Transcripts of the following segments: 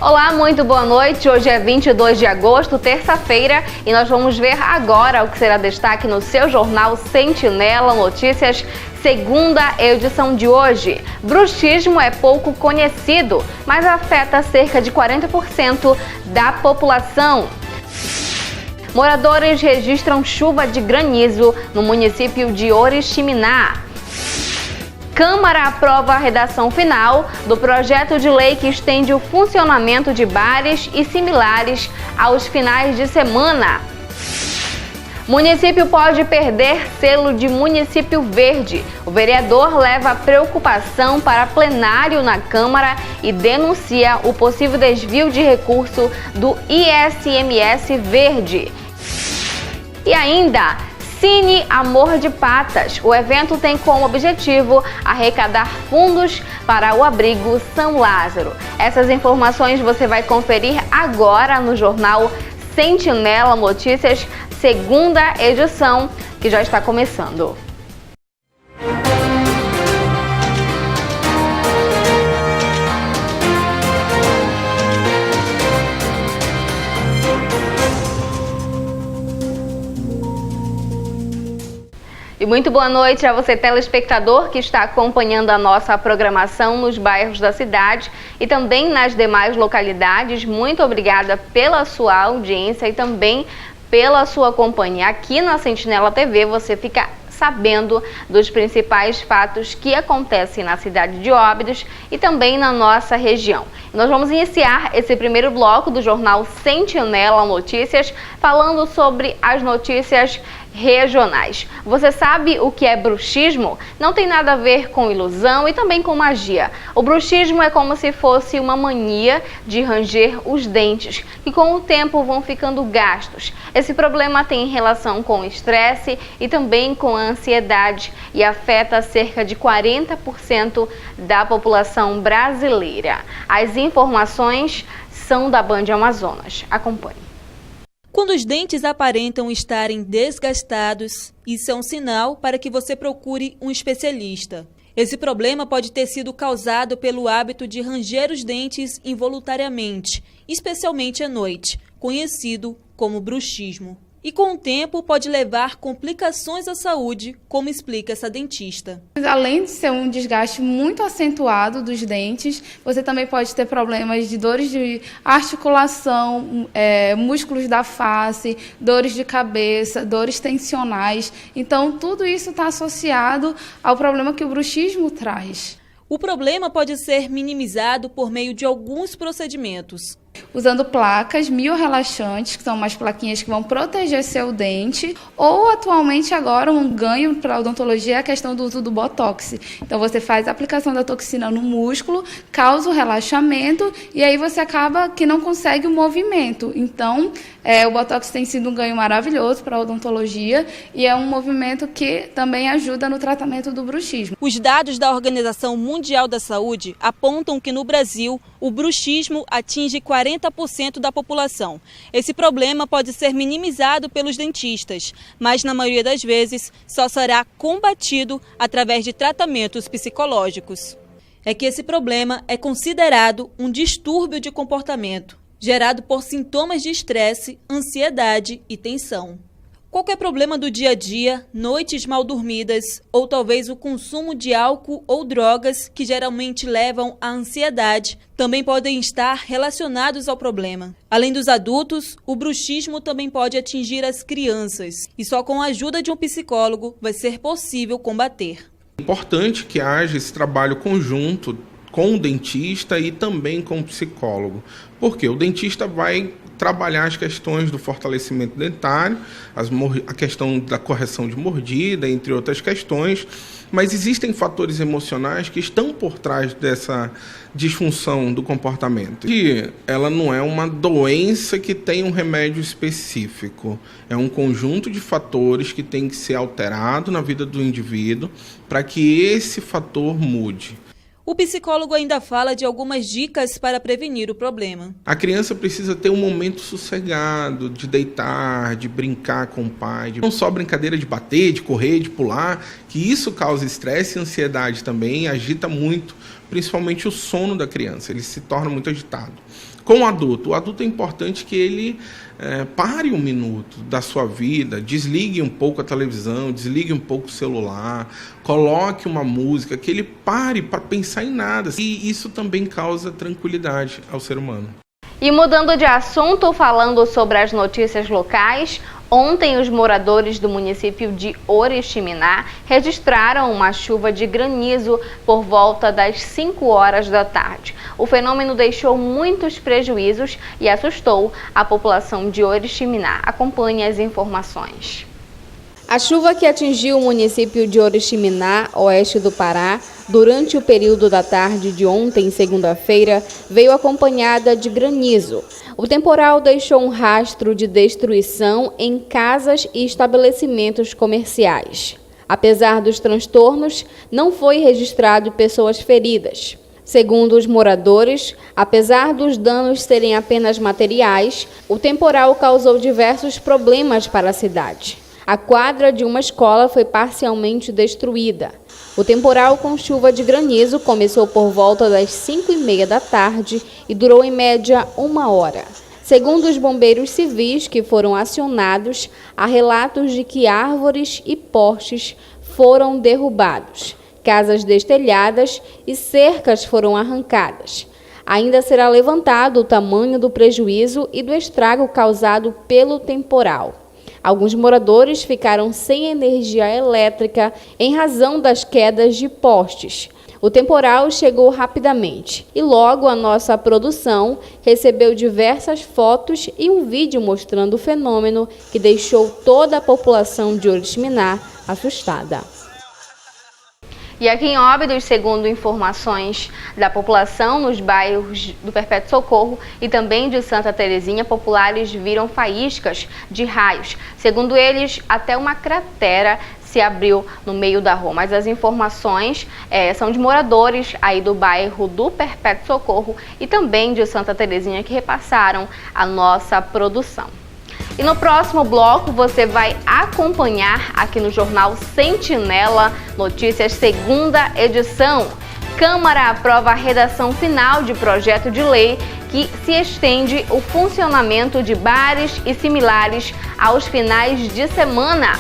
Olá, muito boa noite. Hoje é 22 de agosto, terça-feira, e nós vamos ver agora o que será destaque no seu jornal Sentinela Notícias, segunda edição de hoje. Bruxismo é pouco conhecido, mas afeta cerca de 40% da população. Moradores registram chuva de granizo no município de Oriximiná. Câmara aprova a redação final do projeto de lei que estende o funcionamento de bares e similares aos finais de semana. Município pode perder selo de município verde. O vereador leva a preocupação para plenário na Câmara e denuncia o possível desvio de recurso do ICMS verde. E ainda, Cine Amor de Patas. O evento tem como objetivo arrecadar fundos para o abrigo São Lázaro. Essas informações você vai conferir agora no jornal Sentinela Notícias, segunda edição, que já está começando. E muito boa noite a você, telespectador, que está acompanhando a nossa programação nos bairros da cidade e também nas demais localidades. Muito obrigada pela sua audiência e também pela sua companhia. Aqui na Sentinela TV você fica sabendo dos principais fatos que acontecem na cidade de Óbidos e também na nossa região. Nós vamos iniciar esse primeiro bloco do jornal Sentinela Notícias falando sobre as notícias regionais. Você sabe o que é bruxismo? Não tem nada a ver com ilusão e também com magia. O bruxismo é como se fosse uma mania de ranger os dentes, que com o tempo vão ficando gastos. Esse problema tem relação com o estresse e também com a ansiedade e afeta cerca de 40% da população brasileira. As informações são da Band Amazonas. Acompanhe. Quando os dentes aparentam estarem desgastados, isso é um sinal para que você procure um especialista. Esse problema pode ter sido causado pelo hábito de ranger os dentes involuntariamente, especialmente à noite, conhecido como bruxismo. E com o tempo pode levar complicações à saúde, como explica essa dentista. Além de ser um desgaste muito acentuado dos dentes, você também pode ter problemas de dores de articulação, músculos da face, dores de cabeça, dores tensionais. Então, tudo isso está associado ao problema que o bruxismo traz. O problema pode ser minimizado por meio de alguns procedimentos. Usando placas miorrelaxantes, que são umas plaquinhas que vão proteger seu dente, ou atualmente agora um ganho para a odontologia é a questão do uso do Botox. Então você faz a aplicação da toxina no músculo, causa o relaxamento e aí você acaba que não consegue o movimento. Então o Botox tem sido um ganho maravilhoso para a odontologia e é um movimento que também ajuda no tratamento do bruxismo. Os dados da Organização Mundial da Saúde apontam que no Brasil o bruxismo atinge 40% da população. Esse problema pode ser minimizado pelos dentistas, mas na maioria das vezes só será combatido através de tratamentos psicológicos. É que esse problema é considerado um distúrbio de comportamento, gerado por sintomas de estresse, ansiedade e tensão. Qualquer problema do dia a dia, noites mal dormidas ou talvez o consumo de álcool ou drogas que geralmente levam à ansiedade também podem estar relacionados ao problema. Além dos adultos, o bruxismo também pode atingir as crianças e só com a ajuda de um psicólogo vai ser possível combater. É importante que haja esse trabalho conjunto com o dentista e também com o psicólogo, porque o dentista vai trabalhar as questões do fortalecimento dentário, a questão da correção de mordida, entre outras questões, mas existem fatores emocionais que estão por trás dessa disfunção do comportamento. E ela não é uma doença que tem um remédio específico, é um conjunto de fatores que tem que ser alterado na vida do indivíduo para que esse fator mude. O psicólogo ainda fala de algumas dicas para prevenir o problema. A criança precisa ter um momento sossegado, de deitar, de brincar com o pai. Não só brincadeira de bater, de correr, de pular, que isso causa estresse e ansiedade também, agita muito principalmente o sono da criança, ele se torna muito agitado. Com o adulto é importante que ele pare um minuto da sua vida, desligue um pouco a televisão, desligue um pouco o celular, coloque uma música, que ele pare para pensar em nada. E isso também causa tranquilidade ao ser humano. E mudando de assunto, falando sobre as notícias locais, ontem os moradores do município de Oriximiná registraram uma chuva de granizo por volta das 5 horas da tarde. O fenômeno deixou muitos prejuízos e assustou a população de Oriximiná. Acompanhe as informações. A chuva que atingiu o município de Oriximiná, oeste do Pará, durante o período da tarde de ontem, segunda-feira, veio acompanhada de granizo. O temporal deixou um rastro de destruição em casas e estabelecimentos comerciais. Apesar dos transtornos, não foi registrado pessoas feridas. Segundo os moradores, apesar dos danos serem apenas materiais, o temporal causou diversos problemas para a cidade. A quadra de uma escola foi parcialmente destruída. O temporal com chuva de granizo começou por volta das 5h30 da tarde e durou em média 1 hora. Segundo os bombeiros civis que foram acionados, há relatos de que árvores e postes foram derrubados, casas destelhadas e cercas foram arrancadas. Ainda será levantado o tamanho do prejuízo e do estrago causado pelo temporal. Alguns moradores ficaram sem energia elétrica em razão das quedas de postes. O temporal chegou rapidamente e logo a nossa produção recebeu diversas fotos e um vídeo mostrando o fenômeno que deixou toda a população de Oriximiná assustada. E aqui em Óbidos, segundo informações da população nos bairros do Perpétuo Socorro e também de Santa Terezinha, populares viram faíscas de raios. Segundo eles, até uma cratera se abriu no meio da rua. Mas as informações são de moradores aí do bairro do Perpétuo Socorro e também de Santa Terezinha que repassaram a nossa produção. E no próximo bloco você vai acompanhar aqui no Jornal Sentinela Notícias, segunda edição. Câmara aprova a redação final de projeto de lei que se estende o funcionamento de bares e similares aos finais de semana.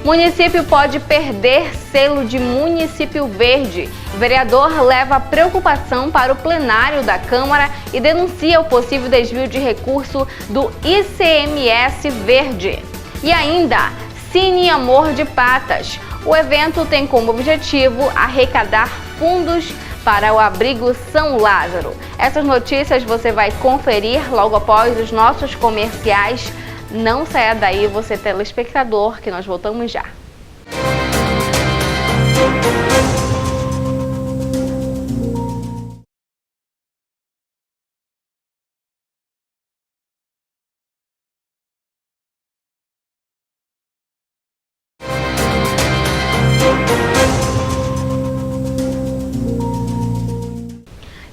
Município pode perder selo de município verde. O vereador leva preocupação para o plenário da Câmara e denuncia o possível desvio de recurso do ICMS verde. E ainda, Cine Amor de Patas. O evento tem como objetivo arrecadar fundos para o abrigo São Lázaro. Essas notícias você vai conferir logo após os nossos comerciais. Não saia daí, você telespectador, que nós voltamos já.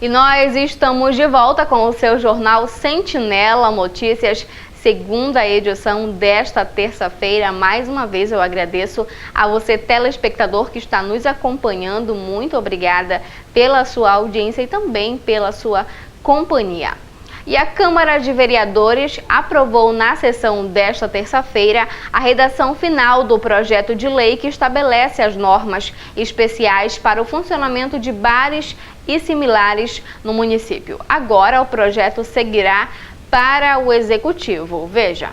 E nós estamos de volta com o seu jornal Sentinela Notícias, segunda edição desta terça-feira. Mais uma vez eu agradeço a você, telespectador, que está nos acompanhando. Muito obrigada pela sua audiência e também pela sua companhia. E a Câmara de Vereadores aprovou na sessão desta terça-feira a redação final do projeto de lei que estabelece as normas especiais para o funcionamento de bares e similares no município. Agora o projeto seguirá para o Executivo. Veja.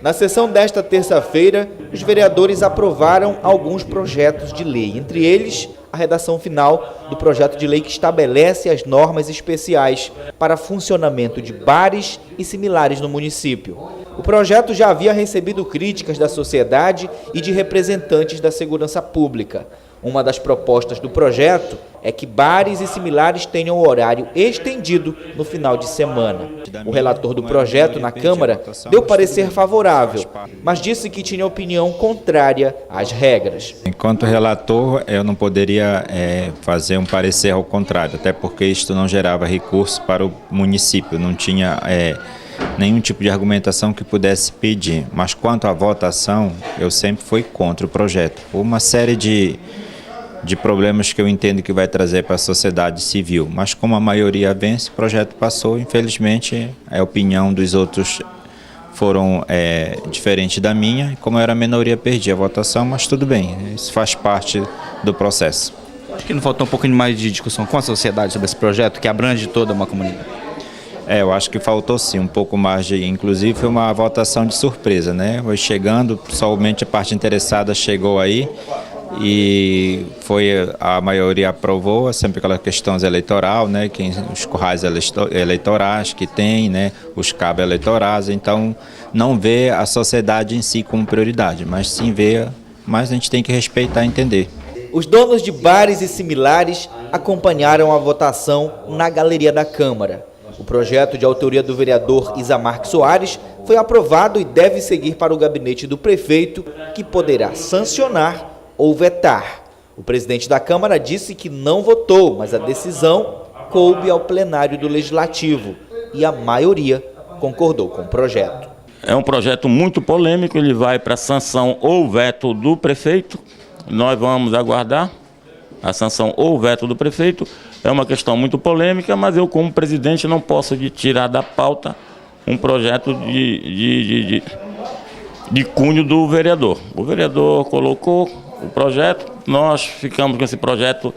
Na sessão desta terça-feira, os vereadores aprovaram alguns projetos de lei, entre eles a redação final do projeto de lei que estabelece as normas especiais para funcionamento de bares e similares no município. O projeto já havia recebido críticas da sociedade e de representantes da segurança pública. Uma das propostas do projeto é que bares e similares tenham o horário estendido no final de semana. O relator do projeto na Câmara deu parecer favorável, mas disse que tinha opinião contrária às regras. Enquanto relator, eu não poderia fazer um parecer ao contrário, até porque isto não gerava recurso para o município, não tinha nenhum tipo de argumentação que pudesse pedir. Mas quanto à votação, eu sempre fui contra o projeto, por uma série de de problemas que eu entendo que vai trazer para a sociedade civil. Mas como a maioria vence, o projeto passou, infelizmente a opinião dos outros foram diferente da minha. Como eu era a minoria, perdi a votação, mas tudo bem, isso faz parte do processo. Acho que não faltou um pouquinho mais de discussão com a sociedade sobre esse projeto, que abrange toda uma comunidade. Eu acho que faltou sim, um pouco mais inclusive foi uma votação de surpresa, né? Foi chegando, somente a parte interessada chegou aí e a maioria aprovou, sempre aquela questão eleitoral, né? Os currais eleitorais que tem, né? Os cabos eleitorais, então não vê a sociedade em si como prioridade, mas sim vê, mas a gente tem que respeitar e entender. Os donos de bares e similares acompanharam a votação na galeria da Câmara. O projeto de autoria do vereador Isamarque Soares foi aprovado e deve seguir para o gabinete do prefeito, que poderá sancionar ou vetar. O presidente da Câmara disse que não votou, mas a decisão coube ao plenário do Legislativo e a maioria concordou com o projeto. É um projeto muito polêmico, ele vai para sanção ou veto do prefeito. Nós vamos aguardar a sanção ou veto do prefeito. É uma questão muito polêmica, mas eu, como presidente, não posso tirar da pauta um projeto de cunho do vereador. O vereador colocou o projeto, nós ficamos com esse projeto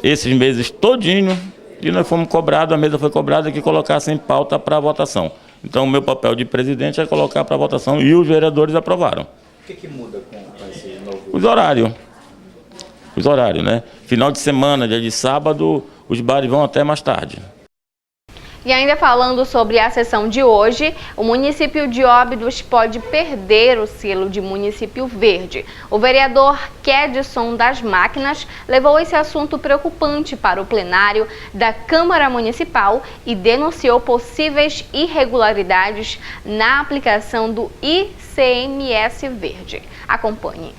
esses meses todinho e nós fomos cobrados, a mesa foi cobrada que colocasse em pauta para votação. Então, o meu papel de presidente é colocar para votação e os vereadores aprovaram. O que muda com esse novo? Os horários, né? Final de semana, dia de sábado, os bares vão até mais tarde. E ainda falando sobre a sessão de hoje, o município de Óbidos pode perder o selo de município verde. O vereador Kedson das Máquinas levou esse assunto preocupante para o plenário da Câmara Municipal e denunciou possíveis irregularidades na aplicação do ICMS verde. Acompanhe.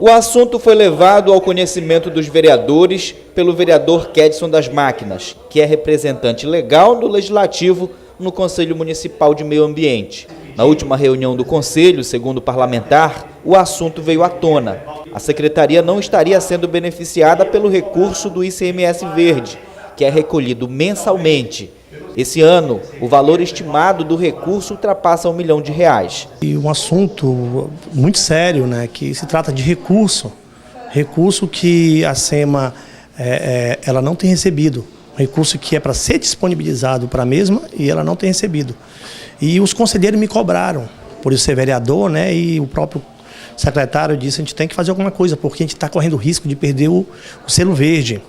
O assunto foi levado ao conhecimento dos vereadores pelo vereador Kedson das Máquinas, que é representante legal do Legislativo no Conselho Municipal de Meio Ambiente. Na última reunião do Conselho, segundo o parlamentar, o assunto veio à tona. A Secretaria não estaria sendo beneficiada pelo recurso do ICMS verde, que é recolhido mensalmente. Esse ano, o valor estimado do recurso ultrapassa R$1 milhão. E um assunto muito sério, né, que se trata de recurso que a SEMA ela não tem recebido, recurso que é para ser disponibilizado para a mesma e ela não tem recebido. E os conselheiros me cobraram, por isso ser vereador, né, e o próprio secretário disse, a gente tem que fazer alguma coisa, porque a gente está correndo risco de perder o selo verde.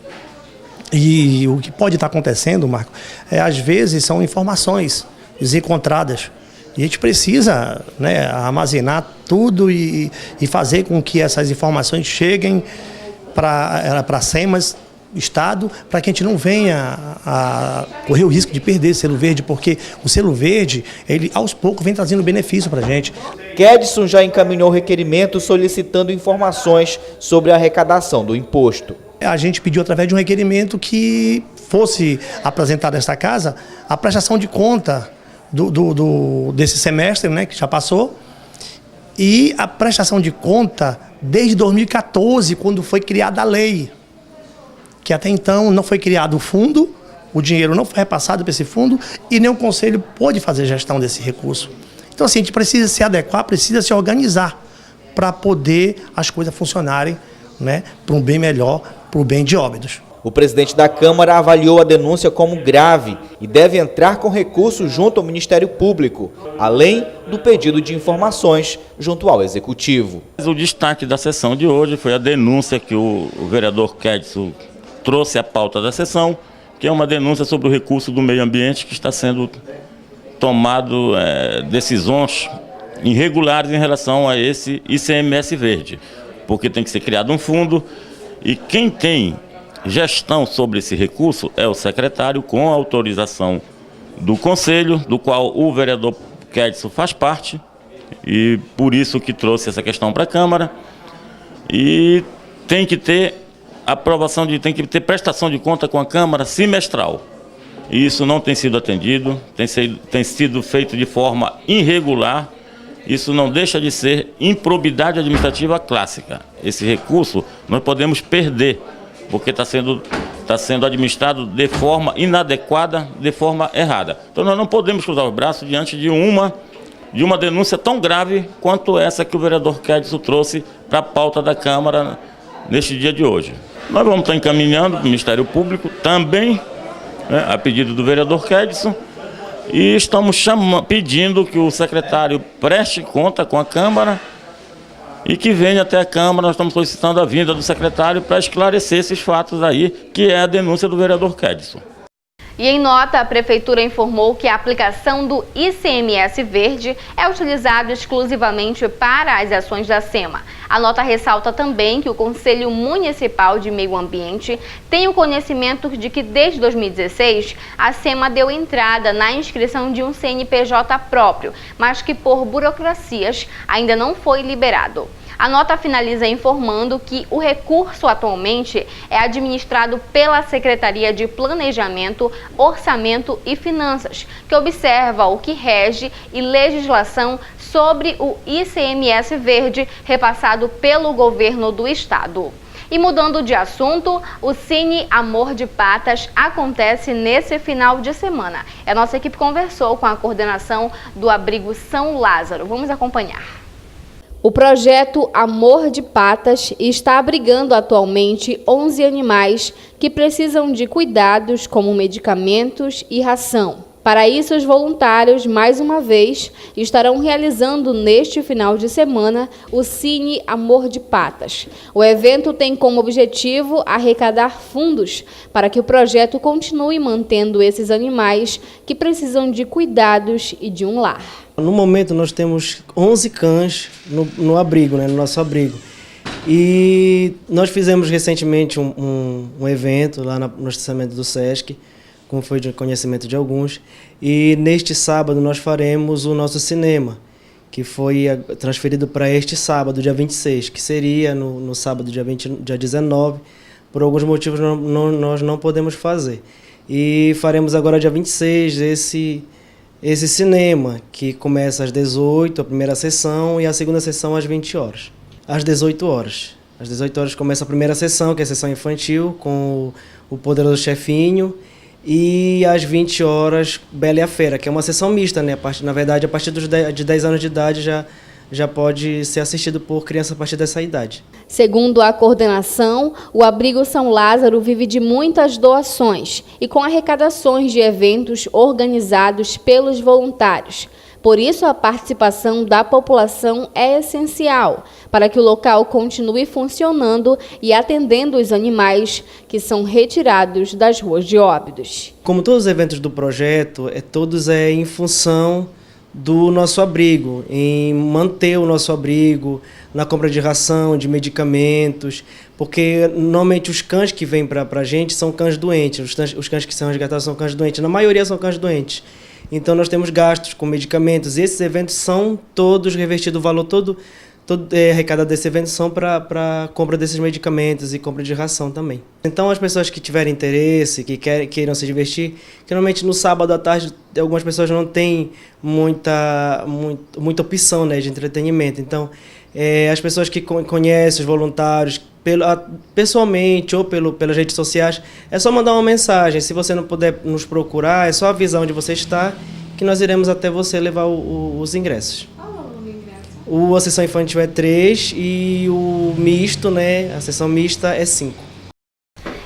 E o que pode estar acontecendo, Marco, às vezes são informações desencontradas. E a gente precisa, né, armazenar tudo e fazer com que essas informações cheguem para a SEMAS, Estado, para que a gente não venha a correr o risco de perder o selo verde, porque o selo verde, ele aos poucos vem trazendo benefício para a gente. Kedson já encaminhou requerimento solicitando informações sobre a arrecadação do imposto. A gente pediu através de um requerimento que fosse apresentada a esta casa a prestação de conta desse semestre, né, que já passou, e a prestação de conta desde 2014, quando foi criada a lei, que até então não foi criado o fundo, o dinheiro não foi repassado para esse fundo e nem o Conselho pôde fazer gestão desse recurso. Então, assim, a gente precisa se adequar, precisa se organizar para poder as coisas funcionarem, né, para um bem melhor, para o bem de Óbidos. O presidente da Câmara avaliou a denúncia como grave e deve entrar com recurso junto ao Ministério Público, além do pedido de informações junto ao Executivo. O destaque da sessão de hoje foi a denúncia que o vereador Kedson trouxe à pauta da sessão, que é uma denúncia sobre o recurso do meio ambiente que está sendo tomado decisões irregulares em relação a esse ICMS verde, porque tem que ser criado um fundo e quem tem gestão sobre esse recurso é o secretário com autorização do Conselho, do qual o vereador Kedson faz parte, e por isso que trouxe essa questão para a Câmara. E tem que ter aprovação, tem que ter prestação de conta com a Câmara semestral. E isso não tem sido atendido, tem sido feito de forma irregular isso não deixa de ser improbidade administrativa clássica. Esse recurso nós podemos perder, porque está sendo administrado de forma inadequada, de forma errada. Então nós não podemos cruzar os braços diante de uma denúncia tão grave quanto essa que o vereador Kedson trouxe para a pauta da Câmara neste dia de hoje. Nós vamos estar encaminhando para o Ministério Público também, né, a pedido do vereador Kedson, e estamos pedindo que o secretário preste conta com a Câmara e que venha até a Câmara. Nós estamos solicitando a vinda do secretário para esclarecer esses fatos aí, que é a denúncia do vereador Kedson. E em nota, a Prefeitura informou que a aplicação do ICMS verde é utilizado exclusivamente para as ações da SEMA. A nota ressalta também que o Conselho Municipal de Meio Ambiente tem o conhecimento de que desde 2016 a SEMA deu entrada na inscrição de um CNPJ próprio, mas que por burocracias ainda não foi liberado. A nota finaliza informando que o recurso atualmente é administrado pela Secretaria de Planejamento, Orçamento e Finanças, que observa o que rege e legislação sobre o ICMS verde repassado pelo governo do estado. E mudando de assunto, o Cine Amor de Patas acontece nesse final de semana. A nossa equipe conversou com a coordenação do abrigo São Lázaro. Vamos acompanhar. O projeto Amor de Patas está abrigando atualmente 11 animais que precisam de cuidados como medicamentos e ração. Para isso, os voluntários, mais uma vez, estarão realizando neste final de semana o Cine Amor de Patas. O evento tem como objetivo arrecadar fundos para que o projeto continue mantendo esses animais que precisam de cuidados e de um lar. No momento, nós temos 11 cães no abrigo, no nosso abrigo. E nós fizemos recentemente um evento lá no estacionamento do SESC, como foi de conhecimento de alguns, e neste sábado nós faremos o nosso cinema, que foi transferido para este sábado, dia 26, que seria no sábado, dia 19, por alguns motivos nós não podemos fazer. E faremos agora, dia 26, esse cinema, que começa às 18, a primeira sessão, e a segunda sessão às 20 horas. Às 18 horas. Às 18 horas começa a primeira sessão, que é a sessão infantil, com o Poderoso Chefinho, e às 20 horas, Bela e a Fera, que é uma sessão mista, né? Na verdade, a partir de 10 anos de idade já pode ser assistido por criança a partir dessa idade. Segundo a coordenação, o abrigo São Lázaro vive de muitas doações e com arrecadações de eventos organizados pelos voluntários. Por isso, a participação da população é essencial para que o local continue funcionando e atendendo os animais que são retirados das ruas de Óbidos. Como todos os eventos do projeto, todos em função do nosso abrigo, em manter o nosso abrigo, na compra de ração, de medicamentos, porque normalmente os cães que vêm para a gente são cães doentes, os cães que são resgatados são cães doentes, na maioria são cães doentes. Então nós temos gastos com medicamentos e esses eventos são todos revestidos, o valor todo arrecadado desse evento são para compra desses medicamentos e compra de ração também. Então as pessoas que tiverem interesse, que queiram se divertir, que normalmente no sábado à tarde algumas pessoas não têm muita opção, né, de entretenimento. Então as pessoas que conhecem os voluntários, pessoalmente ou pelas redes sociais, é só mandar uma mensagem. Se você não puder nos procurar, é só avisar onde você está, que nós iremos até você levar os ingressos. A sessão infantil é 3 e o misto, né, a sessão mista é 5.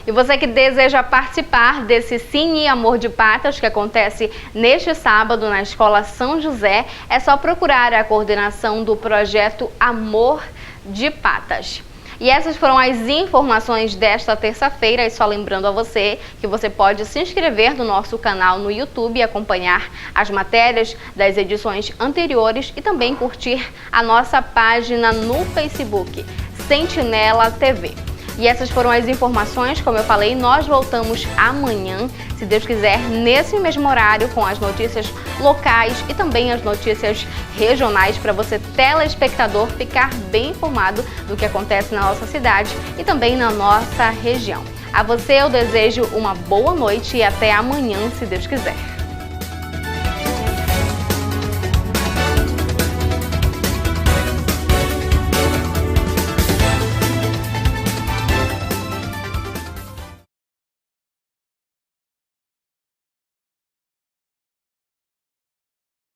E você que deseja participar desse Cine Amor de Patas, que acontece neste sábado na Escola São José, é só procurar a coordenação do projeto Amor de Patas. E essas foram as informações desta terça-feira, e só lembrando a você que você pode se inscrever no nosso canal no YouTube e acompanhar as matérias das edições anteriores e também curtir a nossa página no Facebook, Sentinela TV. E essas foram as informações, como eu falei, nós voltamos amanhã, se Deus quiser, nesse mesmo horário, com as notícias locais e também as notícias regionais, para você, telespectador, ficar bem informado do que acontece na nossa cidade e também na nossa região. A você eu desejo uma boa noite e até amanhã, se Deus quiser.